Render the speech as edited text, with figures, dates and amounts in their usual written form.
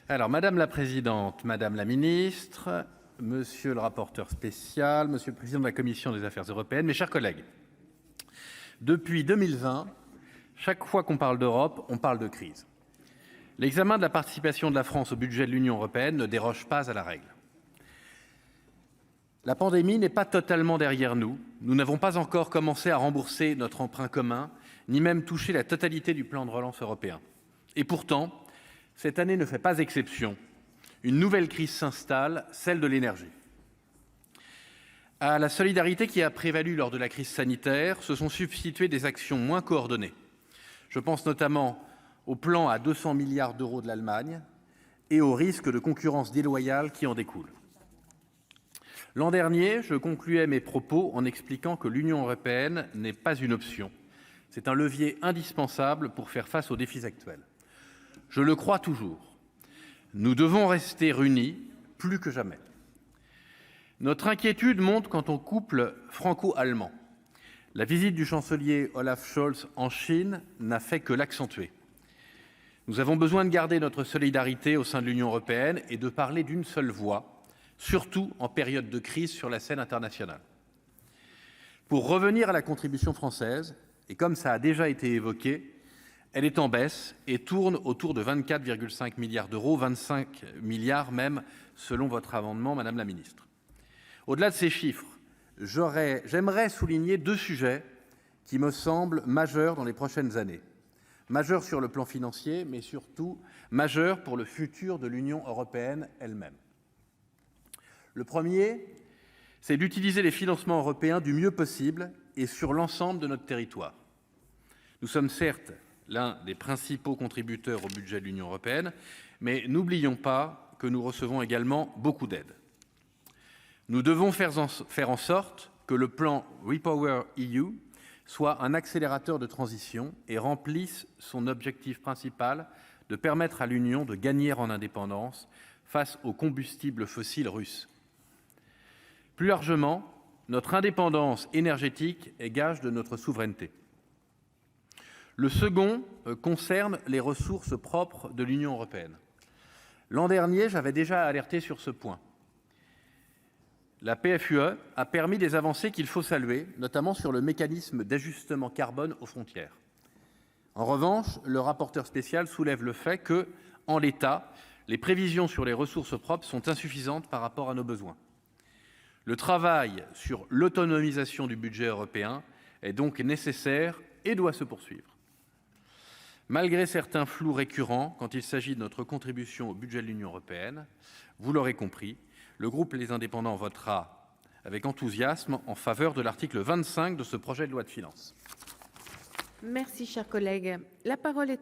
Alors, Madame la présidente, Madame la ministre, Monsieur le rapporteur spécial, Monsieur le président de la commission des affaires européennes, mes chers collègues, depuis 2020, chaque fois qu'on parle d'Europe, on parle de crise. L'examen de la participation de la France au budget de l'Union européenne ne déroge pas à la règle. La pandémie n'est pas totalement derrière nous. Nous n'avons pas encore commencé à rembourser notre emprunt commun, ni même touché la totalité du plan de relance européen. Et pourtant, cette année ne fait pas exception. Une nouvelle crise s'installe, celle de l'énergie. À la solidarité qui a prévalu lors de la crise sanitaire se sont substituées des actions moins coordonnées. Je pense notamment au plan à 200 milliards d'euros de l'Allemagne et au risque de concurrence déloyale qui en découle. L'an dernier, je concluais mes propos en expliquant que l'Union européenne n'est pas une option. C'est un levier indispensable pour faire face aux défis actuels. Je le crois toujours. Nous devons rester unis plus que jamais. Notre inquiétude monte quant au couple franco-allemand. La visite du chancelier Olaf Scholz en Chine n'a fait que l'accentuer. Nous avons besoin de garder notre solidarité au sein de l'Union européenne et de parler d'une seule voix, surtout en période de crise sur la scène internationale. Pour revenir à la contribution française, et comme ça a déjà été évoqué, elle est en baisse et tourne autour de 24,5 milliards d'euros, 25 milliards même, selon votre amendement, Madame la Ministre. Au-delà de ces chiffres, j'aimerais souligner deux sujets qui me semblent majeurs dans les prochaines années. Majeurs sur le plan financier, mais surtout majeurs pour le futur de l'Union européenne elle-même. Le premier, c'est d'utiliser les financements européens du mieux possible et sur l'ensemble de notre territoire. Nous sommes certes l'un des principaux contributeurs au budget de l'Union européenne, mais n'oublions pas que nous recevons également beaucoup d'aide. Nous devons faire en sorte que le plan Repower EU soit un accélérateur de transition et remplisse son objectif principal de permettre à l'Union de gagner en indépendance face aux combustibles fossiles russes. Plus largement, notre indépendance énergétique est gage de notre souveraineté. Le second concerne les ressources propres de l'Union européenne. L'an dernier, j'avais déjà alerté sur ce point. La PFUE a permis des avancées qu'il faut saluer, notamment sur le mécanisme d'ajustement carbone aux frontières. En revanche, le rapporteur spécial soulève le fait que, en l'état, les prévisions sur les ressources propres sont insuffisantes par rapport à nos besoins. Le travail sur l'autonomisation du budget européen est donc nécessaire et doit se poursuivre. Malgré certains flous récurrents quand il s'agit de notre contribution au budget de l'Union européenne, vous l'aurez compris, le groupe Les Indépendants votera avec enthousiasme en faveur de l'article 25 de ce projet de loi de finances. Merci, cher collègue. La parole est à